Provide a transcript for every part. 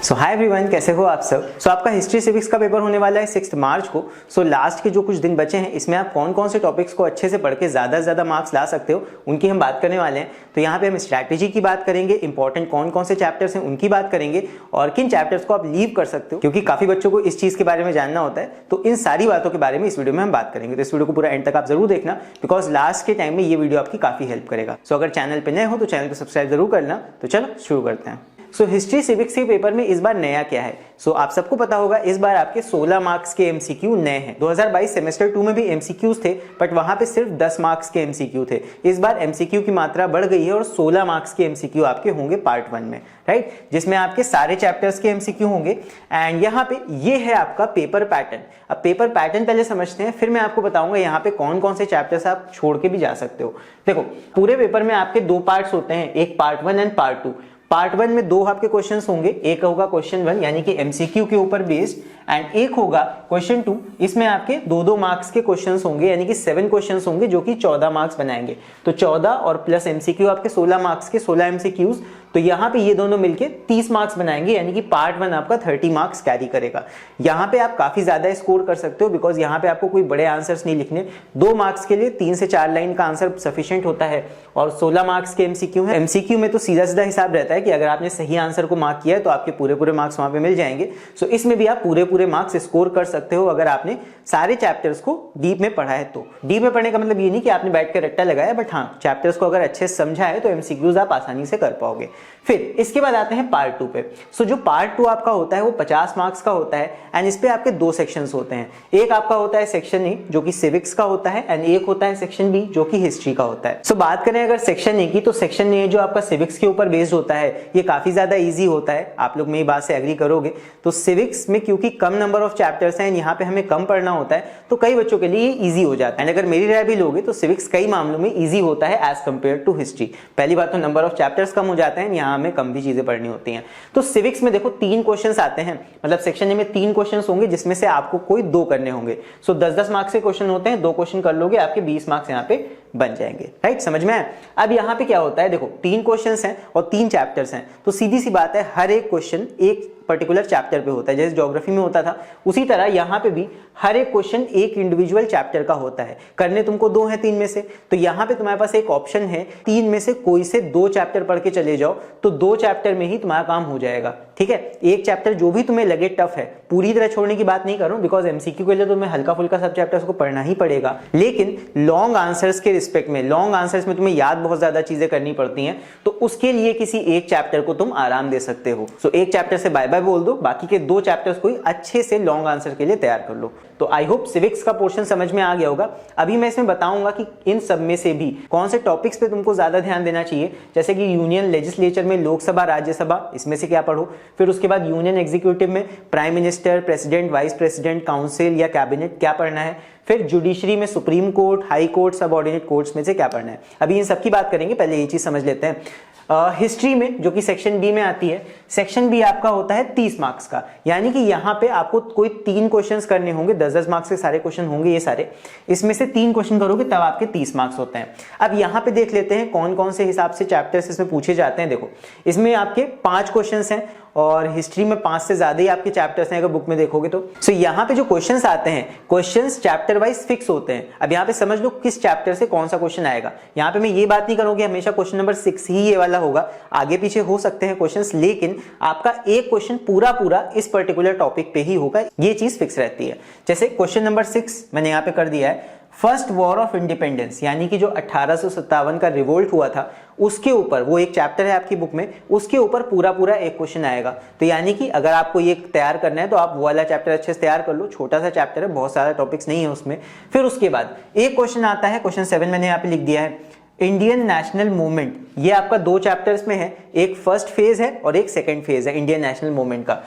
सो hi everyone, कैसे हो आप सब। आपका हिस्ट्री सिविक्स का पेपर होने वाला है 6 मार्च को। लास्ट के जो कुछ दिन बचे हैं इसमें आप कौन कौन से टॉपिक्स को अच्छे से पढ़ के ज्यादा से ज्यादा मार्क्स ला सकते हो उनकी हम बात करने वाले हैं। तो यहाँ पे हम स्ट्रैटेजी की बात करेंगे, इंपॉर्टेंट कौन कौन से चैप्टर्स हैं उनकी बात करेंगे और किन चैप्टर्स को आप लीव कर सकते हो, क्योंकि काफी बच्चों को इस चीज के बारे में जानना होता है। तो इन सारी बातों के बारे में इस वीडियो में हम बात करेंगे। तो इस वीडियो को पूरा एंड तक आप जरूर देखना, बिकॉज लास्ट के टाइम में ये वीडियो आपकी काफी हेल्प करेगा। अगर चैनल पे नए हो तो चैनल को सब्सक्राइब जरूर करना। तो चलो शुरू करते हैं। हिस्ट्री सिविक्स के पेपर में इस बार नया क्या है? आप सबको पता होगा इस बार आपके 16 मार्क्स के एमसीक्यू नए हैं। 2022 सेमेस्टर 2 में भी एमसीक्यूज थे, बट वहां पे सिर्फ 10 मार्क्स के एमसीक्यू थे। इस बार एमसीक्यू की मात्रा बढ़ गई है और 16 मार्क्स के एमसीक्यू आपके होंगे पार्ट 1 में, राइट, जिसमें आपके सारे चैप्टर्स के एमसीक्यू होंगे। एंड यहाँ पे ये है आपका पेपर पैटर्न। अब पेपर पैटर्न पहले समझते हैं, फिर मैं आपको बताऊंगा यहाँ पे कौन कौन से चैप्टर्स आप छोड़ के भी जा सकते हो। देखो, पूरे पेपर में आपके दो पार्ट्स होते हैं, एक पार्ट 1 एंड पार्ट 2। पार्ट 1 में दो आपके क्वेश्चंस होंगे, एक होगा क्वेश्चन 1 यानी कि एमसीक्यू के ऊपर बेस्ड, एंड एक होगा क्वेश्चन 2। इसमें आपके दो मार्क्स के क्वेश्चंस होंगे, यानी कि 7 क्वेश्चंस होंगे जो कि 14 मार्क्स बनाएंगे। तो 14 और प्लस एमसीक्यू आपके 16 मार्क्स के 16 एमसीक्यूज। तो यहाँ पे ये दोनों मिलके 30 मार्क्स बनाएंगे, यानी कि पार्ट 1 आपका 30 मार्क्स कैरी करेगा। यहाँ पे आप काफी ज्यादा स्कोर कर सकते हो, बिकॉज यहाँ पे आपको कोई बड़े आंसर्स नहीं लिखने। 2 मार्क्स के लिए 3 से 4 लाइन का आंसर सफिशिएंट होता है, और 16 मार्क्स के एमसीक्यू है। एमसीक्यू में तो सीधा सीधा हिसाब रहता है कि अगर आपने सही आंसर को मार्क किया है तो आपके पूरे मार्क्स वहां पे मिल जाएंगे। इसमें भी आप पूरे मार्क्स स्कोर कर सकते हो अगर आपने सारे चैप्टर्स को डीप में पढ़ा है। तो डीप में पढ़ने का मतलब ये नहीं कि आपने बैठ कर रट्टा लगाया, बट हाँ, चैप्टर्स को अगर अच्छे से समझा है तो एमसीक्यूज आप आसानी से कर पाओगे। फिर इसके बाद आते हैं पार्ट 2 पे। जो पार्ट 2 आपका होता है वो 50 मार्क्स का होता है, एंड इस पे आपके 2 सेक्शंस होते हैं। एक आपका होता है सेक्शन ए जो कि सिविक्स का होता है, एंड एक होता है सेक्शन बी जो कि हिस्ट्री का होता है। बात करें अगर सेक्शन ए की, तो सेक्शन ए जो आपका सिविक्स के ऊपर बेस्ड होता है ये काफी ज्यादा इजी होता है। आप लोग मेरी बात से एग्री करोगे। तो सिविक्स में क्योंकि कम नंबर ऑफ चैप्टर्स हैं, यहाँ पे हमें कम पढ़ना होता है, तो कई बच्चों के लिए ये इजी हो जाता है। अगर मेरी राय भी लोगे तो सिविक्स कई मामलों में इजी होता है एज कंपेयर टू हिस्ट्री। पहली बात तो नंबर ऑफ चैप्टर्स कम हो जाते हैं, यहाँ हमें कम भी चीजें पढ़नी होती हैं। तो सिविक्स में देखो 3 क्वेश्चंस आते हैं, मतलब सेक्शन ए में 3 क्वेश्चंस होंगे जिसमें से आपको कोई 2 करने होंगे। 10-10 मार्क्स के क्वेश्चन होते हैं, 2 क्वेश्चन कर लोगे आपके 20 मार्क्स यहाँ पे बन जाएंगे, राइट, समझ में आया। अब यहाँ पे क्या होता है, देखो 3 क्वेश्चंस हैं और 3 चैप्टर्स हैं, तो सीधी सी बात है हर एक क्वेश्चन एक पर्टिकुलर चैप्टर पे होता है। जैसे ज्योग्राफी में होता था उसी तरह यहाँ पे भी हर एक क्वेश्चन एक इंडिविजुअल चैप्टर का होता है। करने तुमको 2 हैं 3 में से, तो यहाँ पे तुम्हारे पास एक ऑप्शन है 3 में से कोई से 2 चैप्टर पढ़ के चले जाओ, तो 2 चैप्टर में ही तुम्हारा काम हो जाएगा, ठीक है। एक चैप्टर जो भी तुम्हें लगे टफ है, पूरी तरह छोड़ने की बात नहीं कर रहा हूं, बिकॉज एमसीक्यू के लिए तुम्हें हल्का फुल्का सब चैप्टर्स को पढ़ना ही पड़ेगा, लेकिन लॉन्ग आंसर्स के रिस्पेक्ट में, लॉन्ग आंसर्स में तुम्हें याद बहुत ज्यादा चीजें करनी पड़ती हैं, तो उसके लिए किसी एक चैप्टर को तुम आराम दे सकते हो। एक चैप्टर से बाय बाय बोल दो, बाकी के 2 चैप्टर्स को अच्छे से लॉन्ग आंसर के लिए तैयार कर लो। तो आई होप सिविक्स का पोर्शन समझ में आ गया होगा। अभी मैं इसमें बताऊंगा कि इन सब में से भी कौन से टॉपिक्स पे तुमको ज्यादा ध्यान देना चाहिए, जैसे कि यूनियन लेजिस्लेचर में लोकसभा राज्यसभा, इसमें से क्या पढ़ो। फिर उसके बाद यूनियन एग्जीक्यूटिव में prime minister, president, vice president, council या कैबिनेट क्या पढ़ना है। फिर जुडिशरी में supreme court, high court, subordinate courts में से क्या पढ़ना है। अभी इन सब की बात करेंगे, पहले ये चीज समझ लेते हैं। हिस्ट्री में जो कि सेक्शन बी में आती है, सेक्शन बी आपका होता है 30 मार्क्स का, यानी कि यहाँ पे आपको कोई 3 क्वेश्चंस करने होंगे, 10-10 मार्क्स के सारे क्वेश्चन होंगे ये सारे, इसमें से 3 क्वेश्चन करोगे तब आपके 30 मार्क्स होते हैं। अब यहाँ पे देख लेते हैं कौन कौन से हिसाब से चैप्टर्स इसमें पूछे जाते हैं। देखो, इसमें आपके 5 क्वेश्चंस हैं और हिस्ट्री में 5 से ज्यादा ही आपके चैप्टर्स हैं अगर बुक में देखोगे तो। यहाँ पे जो क्वेश्चंस आते हैं, क्वेश्चंस चैप्टर वाइज फिक्स होते हैं। अब यहाँ पे समझ लो किस चैप्टर से कौन सा क्वेश्चन आएगा। यहाँ पे मैं ये बात नहीं करूंगी हमेशा क्वेश्चन नंबर 6 ही ये वाला होगा, आगे पीछे हो सकते हैं क्वेश्चंस, लेकिन आपका एक क्वेश्चन पूरा इस पर्टिकुलर टॉपिक पे ही होगा, ये चीज फिक्स रहती है। जैसे क्वेश्चन नंबर 6 मैंने यहाँ पे कर दिया है, फर्स्ट वॉर ऑफ इंडिपेंडेंस, यानी कि जो 1857 का रिवोल्ट हुआ था उसके ऊपर, वो एक चैप्टर है आपकी बुक में, उसके ऊपर पूरा एक क्वेश्चन आएगा। तो यानी कि अगर आपको ये तैयार करना है तो आप वो वाला चैप्टर अच्छे से तैयार कर लो, छोटा सा चैप्टर है, बहुत सारा टॉपिक्स नहीं है उसमें। फिर उसके बाद एक क्वेश्चन आता है, क्वेश्चन 7 मैंने यहाँ पे लिख दिया है, इंडियन नेशनल मूवमेंट। ये आपका 2 चैप्टर्स में है, एक फर्स्ट फेज है और एक सेकेंड फेज है इंडियन नेशनल मूवमेंट का।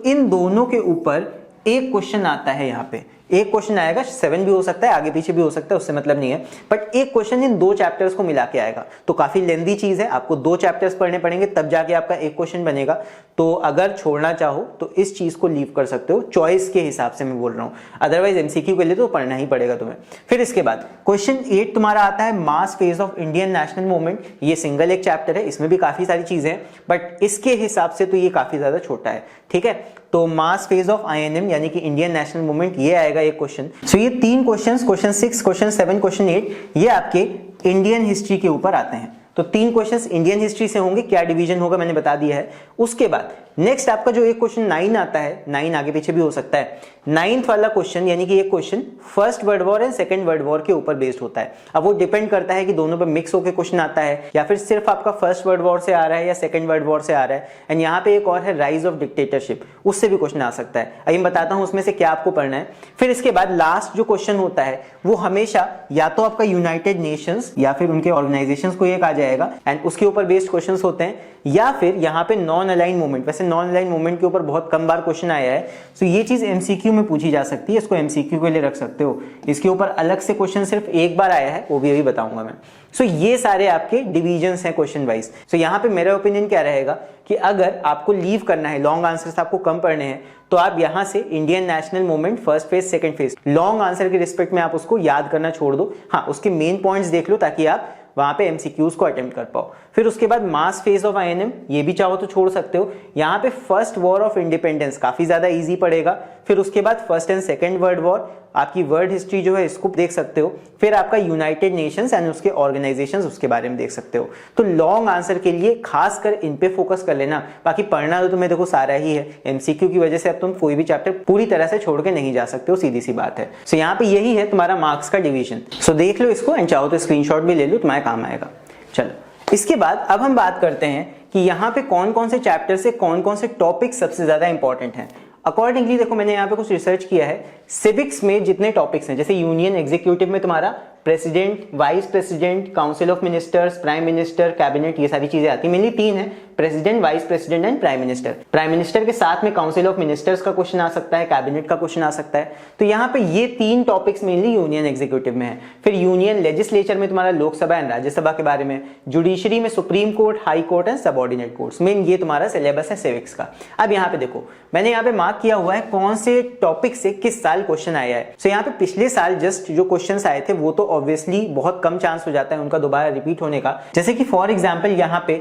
इन दोनों के ऊपर एक क्वेश्चन आता है। यहाँ पे एक क्वेश्चन आएगा, 7 भी हो सकता है, आगे पीछे भी हो सकता है, उससे मतलब नहीं है, बट एक क्वेश्चन इन 2 चैप्टर्स को मिला के आएगा। तो काफी लेंदी चीज है, आपको 2 चैप्टर्स पढ़ने पड़ेंगे तब जाके आपका एक क्वेश्चन बनेगा। तो अगर छोड़ना चाहो तो इस चीज को लीव कर सकते हो, चॉइस के हिसाब से मैं बोल रहा हूं, अदरवाइज एमसीक्यू के लिए तो पढ़ना ही पड़ेगा तुम्हें। फिर इसके बाद क्वेश्चन 8 तुम्हारा आता है mass phase of Indian national movement. ये सिंगल एक चैप्टर है, इसमें भी काफी सारी चीजें हैं, बट इसके हिसाब से तो ये काफी ज्यादा छोटा है, ठीक है। तो मास फेज ऑफ आईएनएम यानी कि इंडियन नेशनल मूवमेंट, ये आएगा एक क्वेश्चन। सो ये 3 क्वेश्चन, क्वेश्चन 6, क्वेश्चन 7, क्वेश्चन 8, ये आपके इंडियन हिस्ट्री के ऊपर आते हैं। तो 3 क्वेश्चंस इंडियन हिस्ट्री से होंगे, क्या डिवीजन होगा मैंने बता दिया है। उसके बाद नेक्स्ट आपका जो एक क्वेश्चन 9 आता है, 9 आगे पीछे भी हो सकता है, 9th वाला क्वेश्चन यानी कि एक question first world war and second world war के ऊपर बेस्ड होता है। अब वो डिपेंड करता है कि दोनों पे मिक्स होकर क्वेश्चन आता है या फिर सिर्फ आपका फर्स्ट वर्ल्ड वॉर से आ रहा है या सेकंड वर्ल्ड वॉर से आ रहा है। एंड यहाँ पे एक और है राइज ऑफ डिक्टेटरशिप, उससे भी क्वेश्चन आ सकता है। अभी मैं बताता हूँ उसमें से क्या आपको पढ़ना है। फिर इसके बाद लास्ट जो क्वेश्चन होता है वो हमेशा या तो आपका यूनाइटेड नेशंस या फिर उनके ऑर्गेनाइजेशंस को एक आ जाएगा एंड उसके ऊपर बेस्ड क्वेश्चंस होते हैं, या फिर यहाँ पे नॉन अलाइन मूवमेंट। वैसे नॉन अलाइन मूवमेंट के ऊपर बहुत कम बार क्वेश्चन आया है, तो ये चीज एमसीक्यू में पूछी जा सकती है, इसको एमसीक्यू के लिए रख सकते हो। इसके ऊपर अलग से क्वेश्चन सिर्फ एक बार आया है, वो भी अभी बताऊंगा मैं। सो ये सारे आपके डिविजन्स हैं क्वेश्चन वाइज। सो यहाँ पे मेरा ओपिनियन क्या रहेगा कि अगर आपको लीव करना है, लॉन्ग आंसर्स आपको कम पढ़ने हैं, तो आप यहां से Indian national movement first phase second phase long answer के रिस्पेक्ट में आप उसको याद करना छोड़ दो। हाँ, उसके मेन पॉइंट्स देख लो ताकि आप वहां पे एमसीक्यूज को अटेम्प्ट कर पाओ। फिर उसके बाद मास फेज ऑफ आईएनएम, ये भी चाहो तो छोड़ सकते हो। यहाँ पे फर्स्ट वॉर ऑफ इंडिपेंडेंस काफी ज्यादा इजी पड़ेगा। फिर उसके बाद first and second world war, आपकी वर्ल्ड हिस्ट्री जो है इसको देख सकते हो। फिर आपका यूनाइटेड नेशंस एंड उसके ऑर्गेनाइजेशंस, उसके बारे में देख सकते हो। तो लॉन्ग आंसर के लिए खासकर इन पे फोकस कर लेना, बाकी पढ़ना तो तुम्हें देखो सारा ही है। एमसीक्यू की वजह से अब तुम कोई भी चैप्टर पूरी तरह से छोड़ के नहीं जा सकते हो, सीधी सी बात है। सो यहाँ पे यही है तुम्हारा मार्क्स का डिवीजन। सो देख लो इसको एंड चाहो तो स्क्रीनशॉट भी ले लो, तुम्हारे काम आएगा। चलो इसके बाद अब हम बात करते हैं कि यहाँ पे कौन कौन से चैप्टर से कौन कौन से टॉपिक सबसे ज्यादा इंपॉर्टेंट हैं। अकॉर्डिंगली देखो मैंने यहाँ पे कुछ रिसर्च किया है। सिविक्स में जितने टॉपिक्स हैं, जैसे यूनियन एग्जीक्यूटिव में तुम्हारा president, vice president, council of ministers, prime minister, cabinet, ये सारी चीजें आती है। मेनली 3 है, president, vice president and prime minister. Prime minister के साथ में काउंसिल ऑफ मिनिस्टर्स का क्वेश्चन आ सकता है, कैबिनेट का क्वेश्चन आ सकता है। तो यहाँ पे ये 3 टॉपिक्स मेनली यूनियन एग्जीक्यूटिव में है। फिर यूनियन लेजिस्लेचर में तुम्हारा लोकसभा एंड राज्यसभा के बारे में, जुडिशरी में supreme court, high court and subordinate courts. Main ये तुम्हारा सिलेबस है सिविक्स का। अब यहाँ पे देखो मैंने यहाँ पे मार्क किया हुआ है कौन से टॉपिक से किस साल क्वेश्चन आया है। सो यहाँ पे पिछले साल जस्ट जो क्वेश्चंस आए थे वो तो ऑब्वियसली बहुत कम चांस हो जाता है उनका दोबारा रिपीट होने का। जैसे कि फॉर एग्जांपल यहाँ पे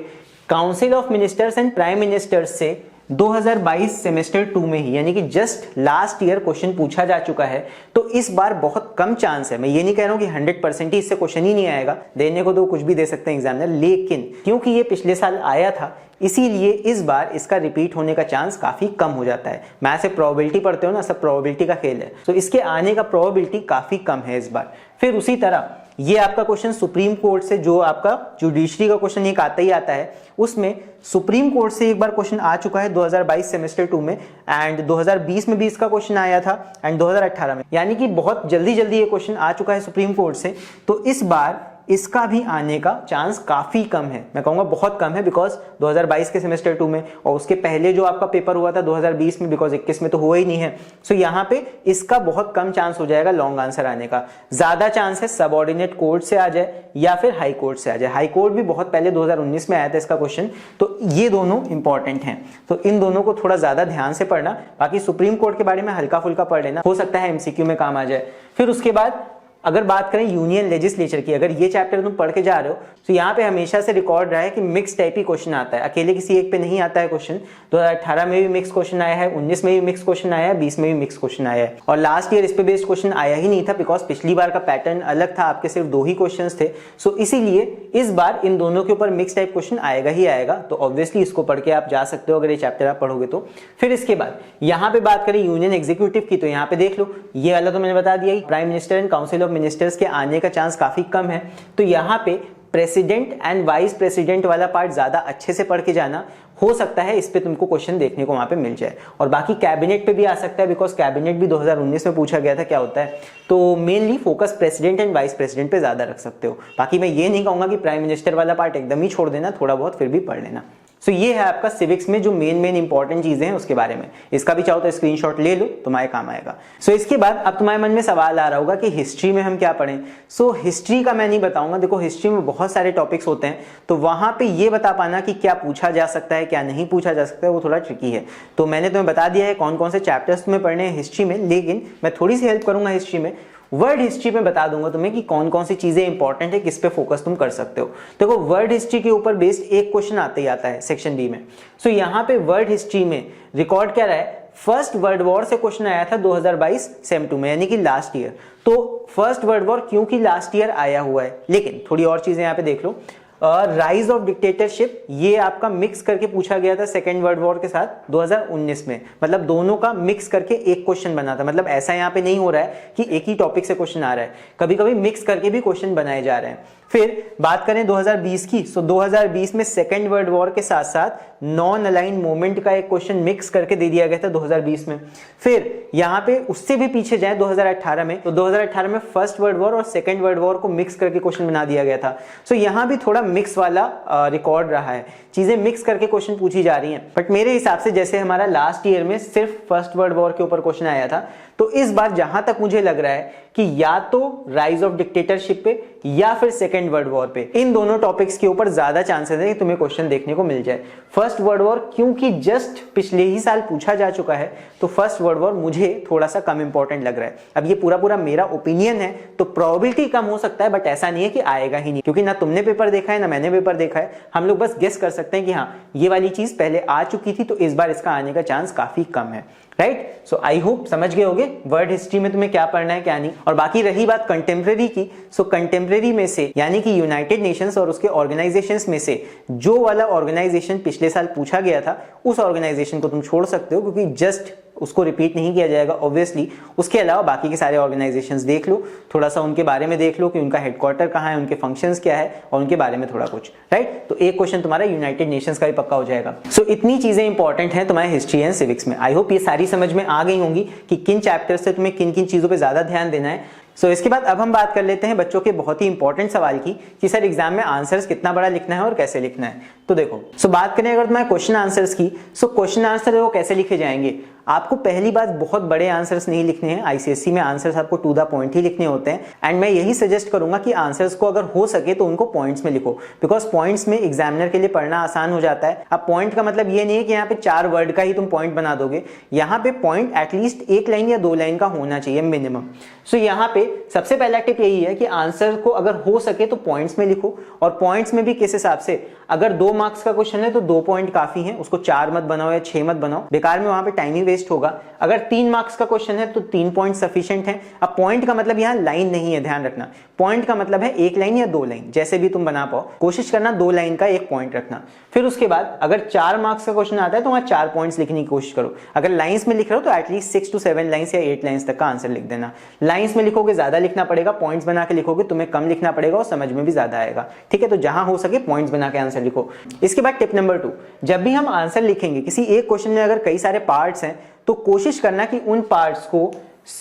council of ministers and prime ministers से 2022 सेमेस्टर 2 में ही, यानी कि जस्ट लास्ट ईयर क्वेश्चन पूछा जा चुका है। तो इस बार बहुत कम चांस है, मैं ये नहीं कह रहा हूं कि 100% ही इससे क्वेश्चन ही नहीं आएगा, देने को तो कुछ भी दे सकते हैं एग्जामिनर, लेकिन क्योंकि ये पिछले साल आया था इसीलिए इस बार इसका रिपीट होने का चांस काफी कम हो जाता है। मैथ से प्रोबेबिलिटी पढ़ते हो ना, सब प्रोबेबिलिटी का खेल है, तो इसके आने का प्रोबेबिलिटी काफी कम है इस बार। फिर उसी तरह ये आपका क्वेश्चन सुप्रीम कोर्ट से, जो आपका जुडिशरी का क्वेश्चन एक आता ही आता है, उसमें सुप्रीम कोर्ट से एक बार क्वेश्चन आ चुका है 2022 सेमेस्टर 2 में, एंड 2020 में भी इसका क्वेश्चन आया था एंड 2018 में, यानी कि बहुत जल्दी जल्दी ये क्वेश्चन आ चुका है सुप्रीम कोर्ट से। तो इस बार इसका भी आने का चांस काफी कम है, मैं कहूंगा बहुत कम है, बिकॉज 2022 के सेमेस्टर 2 में और उसके पहले जो आपका पेपर हुआ था 2020 में, बिकॉज 21 में तो हुआ ही नहीं है। सो यहाँ पे इसका बहुत कम चांस हो जाएगा लॉन्ग आंसर आने का। ज्यादा चांस है सबऑर्डिनेट कोर्ट से आ जाए या फिर हाई कोर्ट से आ जाए। हाई कोर्ट भी बहुत पहले 2019 में आया था इसका क्वेश्चन, तो ये दोनों इंपॉर्टेंट हैं, तो इन दोनों को थोड़ा ज्यादा ध्यान से पढ़ना। बाकी सुप्रीम कोर्ट के बारे में हल्का फुल्का पढ़ लेना, हो सकता है एमसीक्यू में काम आ जाए। फिर उसके बाद अगर बात करें यूनियन लेजिस्लेचर की, अगर ये चैप्टर तुम पढ़ के जा रहे हो तो यहाँ पे हमेशा से रिकॉर्ड रहा है कि मिक्स टाइप ही क्वेश्चन आता है, अकेले किसी एक पे नहीं आता है क्वेश्चन। 2018 में भी मिक्स क्वेश्चन आया है, 19 में भी मिक्स क्वेश्चन आया है, 20 में भी मिक्स क्वेश्चन आया है, और लास्ट ईयर इस पे बेस्ड क्वेश्चन आया ही नहीं था, बिकॉज पिछली बार का पैटर्न अलग था, आपके सिर्फ 2 ही क्वेश्चन थे। सो इसीलिए इस बार इन दोनों के ऊपर मिक्स टाइप क्वेश्चन आएगा ही आएगा, तो ऑब्वियसली इसको पढ़ के आप जा सकते हो अगर ये चैप्टर आप पढ़ोगे तो। फिर इसके बाद यहाँ पे बात करें यूनियन एग्जीक्यूटिव की, तो यहाँ पे देख लो ये वाला तो मैंने बता दिया, prime minister and council of ministers के आने का चांस काफी कम है। तो यहाँ पे प्रेसिडेंट एंड वाइस प्रेसिडेंट वाला पार्ट ज्यादा अच्छे से पढ़ के जाना, हो सकता है इस पे तुमको क्वेश्चन देखने को वहां पे मिल जाए। और बाकी कैबिनेट पे भी आ सकता है, बिकॉज कैबिनेट भी 2019 में पूछा गया था क्या होता है। तो mainly focus president and vice president पे ज्यादा रख सकते हो। बाकी मैं ये नहीं कहूंगा कि प्राइम मिनिस्टर वाला पार्ट एकदम ही छोड़ देना, थोड़ा बहुत फिर भी पढ़ लेना। सो ये है आपका सिविक्स में जो मेन इंपॉर्टेंट चीजें हैं उसके बारे में। इसका भी चाहो तो स्क्रीनशॉट ले लो, तुम्हारे काम आएगा। सो इसके बाद अब तुम्हारे मन में सवाल आ रहा होगा कि हिस्ट्री में हम क्या पढ़ें। सो हिस्ट्री का मैं नहीं बताऊंगा, देखो हिस्ट्री में बहुत सारे टॉपिक्स होते हैं, तो वहां पे ये बता पाना कि क्या पूछा जा सकता है क्या नहीं पूछा जा सकता है वो थोड़ा ट्रिकी है। तो मैंने तुम्हें बता दिया है कौन कौन से चैप्टर्स तुम्हें पढ़ने हैं हिस्ट्री में, लेकिन मैं थोड़ी सी हेल्प करूंगा हिस्ट्री में। वर्ड हिस्ट्री में बता दूंगा तुम्हें कि कौन कौन सी चीजें इंपॉर्टेंट है, किस पे फोकस तुम कर सकते हो। देखो वर्ड हिस्ट्री के ऊपर बेस्ड एक क्वेश्चन आते ही आता है सेक्शन बी में। सो यहाँ पे वर्ड हिस्ट्री में रिकॉर्ड क्या रहा है, फर्स्ट वर्ल्ड वॉर से क्वेश्चन आया था 2022 सेम 2 में, यानी कि लास्ट ईयर। तो फर्स्ट वर्ल्ड वॉर क्योंकि लास्ट ईयर आया हुआ है, लेकिन थोड़ी और चीजें यहाँ पे देख लो। राइज ऑफ डिक्टेटरशिप ये आपका मिक्स करके पूछा गया था सेकेंड वर्ल्ड वॉर के साथ 2019 में, मतलब दोनों का मिक्स करके एक क्वेश्चन बना था। मतलब ऐसा यहाँ पे नहीं हो रहा है कि एक ही टॉपिक से क्वेश्चन आ रहा है, कभी कभी मिक्स करके भी क्वेश्चन बनाए जा रहे हैं। फिर बात करें 2020 की, सो 2020 में सेकेंड वर्ल्ड वॉर के साथ साथ नॉन अलाइंड मूवमेंट का एक क्वेश्चन मिक्स करके दे दिया गया था 2020 में। फिर यहाँ पे उससे भी पीछे जाए 2018 में, तो 2018 में फर्स्ट वर्ल्ड वॉर और सेकेंड वर्ल्ड वॉर को मिक्स करके क्वेश्चन बना दिया गया था। सो यहाँ भी थोड़ा मिक्स वाला रिकॉर्ड रहा है, चीजें मिक्स करके क्वेश्चन पूछी जा रही हैं। बट मेरे हिसाब से जैसे हमारा लास्ट ईयर में सिर्फ फर्स्ट वर्ल्ड वॉर के ऊपर क्वेश्चन आया था, तो इस बार जहां तक मुझे लग रहा है कि या तो राइज ऑफ डिक्टेटरशिप पे या फिर सेकेंड वर्ल्ड वॉर पे, इन दोनों टॉपिक्स के ऊपर ज्यादा चांसेस है कि तुम्हें क्वेश्चन देखने को मिल जाए। फर्स्ट वर्ल्ड वॉर क्योंकि जस्ट पिछले ही साल पूछा जा चुका है, तो फर्स्ट वर्ल्ड वॉर मुझे थोड़ा सा कम इंपॉर्टेंट लग रहा है। अब ये पूरा मेरा ओपिनियन है, तो प्रोबेबिलिटी कम हो सकता है, बट ऐसा नहीं है कि आएगा ही नहीं, क्योंकि ना तुमने पेपर देखा है ना मैंने पेपर देखा है। हम लोग बस गेस कर सकते हैं कि हाँ ये वाली चीज पहले आ चुकी थी, तो इस बार इसका आने का चांस काफी कम है। राइट, सो आई होप समझ गए होगे वर्ड हिस्ट्री में तुम्हें क्या पढ़ना है क्या नहीं। और बाकी रही बात कंटेम्प्रेरी की, सो कंटेम्प्रेरी में से यानी कि यूनाइटेड नेशंस और उसके ऑर्गेनाइजेशंस में से जो वाला ऑर्गेनाइजेशन पिछले साल पूछा गया था, उस ऑर्गेनाइजेशन को तुम छोड़ सकते हो, क्योंकि जस्ट उसको रिपीट नहीं किया जाएगा ऑब्वियसली। उसके अलावा बाकी के सारे ऑर्गेनाइजेशंस देख लो, थोड़ा सा उनके बारे में देख लो कि उनका हेडक्वार्टर कहाँ है, उनके फंक्शंस क्या है और उनके बारे में थोड़ा कुछ। राइट, तो एक क्वेश्चन तुम्हारा यूनाइटेड नेशंस का भी पक्का हो जाएगा। सो इतनी चीजें इंपॉर्टेंट हैं तुम्हारे हिस्ट्री एंड सिविक्स में। आई होप ये सारी समझ में आ गई होंगी कि किन चैप्टर्स से तुम्हें किन किन चीजों पर ज्यादा ध्यान देना है। सो इसके बाद अब हम बात कर लेते हैं बच्चों के बहुत ही इंपॉर्टेंट सवाल की कि सर एग्जाम में आंसर्स कितना बड़ा लिखना है और कैसे लिखना है। तो देखो, सो बात करें अगर तुम्हारे क्वेश्चन आंसर्स की, सो क्वेश्चन आंसर वो कैसे लिखे जाएंगे। आपको पहली बात बहुत बड़े आंसर्स नहीं लिखने हैं, आईसीएसई में आंसर्स आपको टू द पॉइंट ही लिखने होते हैं। एंड मैं यही सजेस्ट करूंगा कि आंसर्स को अगर हो सके तो उनको पॉइंट्स में लिखो, बिकॉज पॉइंट्स में एग्जामिनर के लिए पढ़ना आसान हो जाता है। अब पॉइंट का मतलब ये नहीं है कि यहाँ पे 4 वर्ड का ही तुम पॉइंट बना दोगे, यहाँ पे पॉइंट एटलीस्ट 1 लाइन या 2 लाइन का होना चाहिए मिनिमम। सो यहाँ पे सबसे पहला टिप यही है कि आंसर को अगर हो सके तो पॉइंट्स में लिखो, और पॉइंट्स में भी किस हिसाब से, अगर 2 मार्क्स का क्वेश्चन है तो 2 पॉइंट काफी है, उसको 4 मत बनाओ या 6 मत बनाओ, बेकार में वहां पे टाइम ही वेस्ट होगा। अगर 3 मार्क्स का क्वेश्चन है तो 3 पॉइंट सफिशिएंट है। अब पॉइंट का मतलब यहाँ लाइन नहीं है, ध्यान रखना, पॉइंट का मतलब है 1 लाइन या 2 लाइन, जैसे भी तुम बना पाओ, कोशिश करना 2 लाइन का 1 पॉइंट रखना। फिर उसके बाद अगर 4 मार्क्स का क्वेश्चन आता है तो वहां 4 पॉइंट्स लिखने की कोशिश करो। अगर लाइंस में लिख रहे हो तो एटलीस्ट 6 to 7 लाइंस या 8 लाइंस तक का आंसर लिख देना। लाइंस में लिखोगे ज्यादा लिखना पड़ेगा, पॉइंट्स बना के लिखोगे तुम्हें कम लिखना पड़ेगा और समझ में भी ज्यादा आएगा। ठीक है, तो जहां हो सके पॉइंट्स बना के आंसर लिखो। इसके बाद टिप नंबर 2, जब भी हम आंसर लिखेंगे किसी एक क्वेश्चन में अगर कई सारे पार्ट्स हैं तो कोशिश करना कि उन पार्ट्स को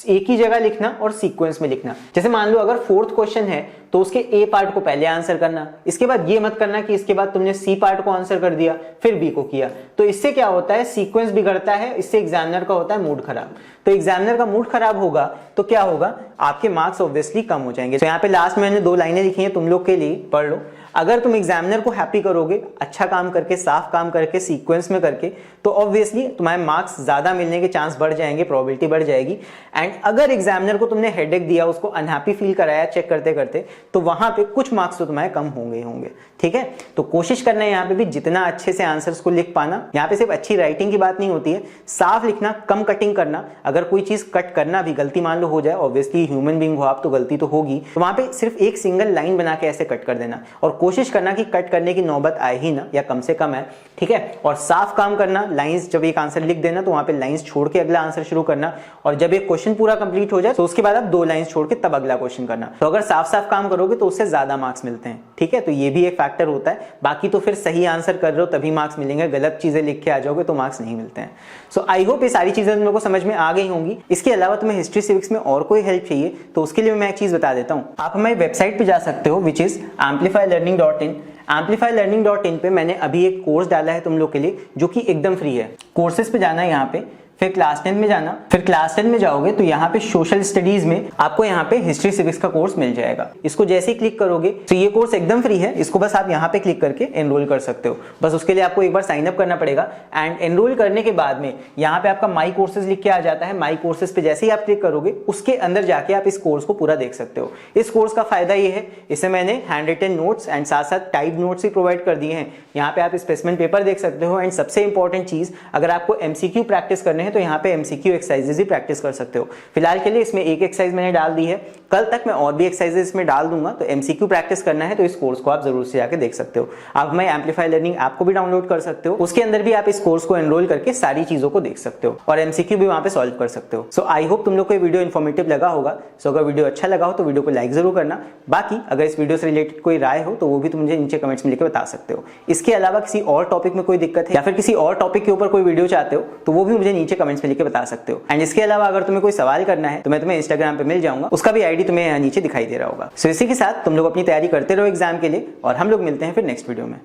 एक ही जगह लिखना और सीक्वेंस में लिखना। जैसे मान लो अगर 4th क्वेश्चन है तो उसके ए पार्ट को पहले आंसर करना, इसके बाद ये मत करना कि इसके बाद तुमने सी पार्ट को आंसर कर दिया फिर बी को किया। तो इससे क्या होता है, सीक्वेंस बिगड़ता है, इससे एग्जामिनर का होता है मूड खराब। तो एग्जामिनर का मूड खराब होगा तो क्या होगा, आपके मार्क्स ऑब्वियसली कम हो जाएंगे। तो यहाँ पे लास्ट में मैंने 2 लाइनें लिखी हैं, तुम लोग के लिए पढ़ लो। अगर तुम एग्जामिनर को हैप्पी करोगे, अच्छा काम करके, साफ काम करके, सीक्वेंस में करके, तो ऑब्वियसली तुम्हारे मार्क्स ज्यादा मिलने के चांस बढ़ जाएंगे, प्रोबेबिलिटी बढ़ जाएगी। एंड अगर एग्जामिनर को तुमने हेडेक दिया, उसको अनहैप्पी फील कराया चेक करते करते, तो वहां पे कुछ मार्क्स तो तुम्हारे कम होंगे। ठीक है, तो कोशिश करना है यहाँ पे भी जितना अच्छे से आंसर्स को लिख पाना। यहाँ पे सिर्फ अच्छी राइटिंग की बात नहीं होती है, साफ लिखना, कम कटिंग करना। अगर कोई चीज कट करना भी गलती मान लो हो जाए, ऑब्वियसली ह्यूमन बीइंग हो आप तो गलती तो होगी, तो वहां पे सिर्फ एक सिंगल लाइन बना के ऐसे कट कर देना और कोशिश करना कि कट करने की नौबत आए ही ना, या कम से कम है। ठीक है, और साफ काम करना, लाइंस जब एक आंसर लिख देना तो वहां पे लाइंस छोड़ के अगला आंसर शुरू करना, और जब एक क्वेश्चन पूरा कंप्लीट हो जाए तो उसके बाद आप 2 लाइंस छोड़ के तब अगला क्वेश्चन करना। तो अगर साफ साफ काम करोगे तो उससे ज्यादा मार्क्स मिलते हैं। ठीक है, तो ये भी एक फैक्टर होता है। बाकी तो फिर सही आंसर कर रहे हो तभी मार्क्स मिलेंगे, गलत चीजें लिख के आ जाओगे तो मार्क्स नहीं मिलते हैं। सो आई होप ये सारी चीजें तुम लोगों को समझ में आ गई होंगी। इसके अलावा तुम्हें हिस्ट्री सिविक्स में और कोई हेल्प चाहिए तो उसके लिए मैं एक चीज बता देता हूँ। आप हमारी वेबसाइट पे जा सकते हो, which is amplifylearning.com। amplifylearning.in। amplifylearning.in पे मैंने अभी एक कोर्स डाला है तुम लोग के लिए जो कि एकदम फ्री है। कोर्सेज पे जाना है यहाँ पे, फिर क्लास 10 में जाना, फिर क्लास 10 में जाओगे तो यहाँ पे सोशल स्टडीज में आपको यहाँ पे हिस्ट्री सिविक्स का कोर्स मिल जाएगा। इसको जैसे ही क्लिक करोगे तो ये कोर्स एकदम फ्री है, इसको बस आप यहाँ पे क्लिक करके एनरोल कर सकते हो। बस उसके लिए आपको एक बार साइन अप करना पड़ेगा एंड एनरोल करने के बाद में यहाँ पे आपका माई कोर्सेज लिख के आ जाता है। माई कोर्सेज पे जैसे ही आप क्लिक करोगे उसके अंदर जाके आप इस कोर्स को पूरा देख सकते हो। इस कोर्स का फायदा ये है, इसे मैंने हैंड रिटन नोट्स एंड साथ साथ टाइप नोट्स भी प्रोवाइड कर दिए हैं। यहाँ पे आप स्पेसिमेन पेपर देख सकते हो एंड सबसे इंपॉर्टेंट चीज, अगर आपको एमसीक्यू प्रैक्टिस करने हैं तो यहाँ पे एमसीक्यू एक्सरसाइजेस भी प्रैक्टिस कर सकते हो। फिलहाल के लिए इसमें एक एक्सरसाइज मैंने डाल दी है, कल तक मैं और भी एक्सरसाइजेस इसमें डाल दूंगा। तो एमसीक्यू प्रैक्टिस करना है तो इस कोर्स को आप जरूर से जाके देख सकते हो। आप मैं एम्पलीफाई लर्निंग ऐप को भी डाउनलोड कर सकते हो, उसके अंदर भी आप इस कोर्स को एनरोल करके सारी चीजों को देख सकते हो और एमसीक्यू भी वहां पे सॉल्व कर सकते हो। सो आई होप तुम लोग को ये वीडियो इन्फॉर्मेटिव लगा होगा। सो अगर वीडियो अच्छा लगा हो तो वीडियो को लाइक जरूर करना। बाकी अगर इस वीडियो से रिलेटेड कोई राय हो तो वो भी तुम मुझे नीचे कमेंट्स में लिख के बता सकते हो। इसके अलावा किसी और टॉपिक में कोई दिक्कत है या फिर किसी और टॉपिक के ऊपर कोई वीडियो चाहते हो तो वो भी मुझे नीचे कमेंट्स में लिख के बता सकते हो। एंड इसके अलावा अगर तुम्हें कोई सवाल करना है तो मैं तुम्हें इंस्टाग्राम पे मिल जाऊंगा, उसका भी आईडी तुम्हें यहाँ नीचे दिखाई दे रहा होगा। सो इसी के साथ तुम लोग अपनी तैयारी करते रहो एग्जाम के लिए और हम लोग मिलते हैं फिर नेक्स्ट वीडियो में।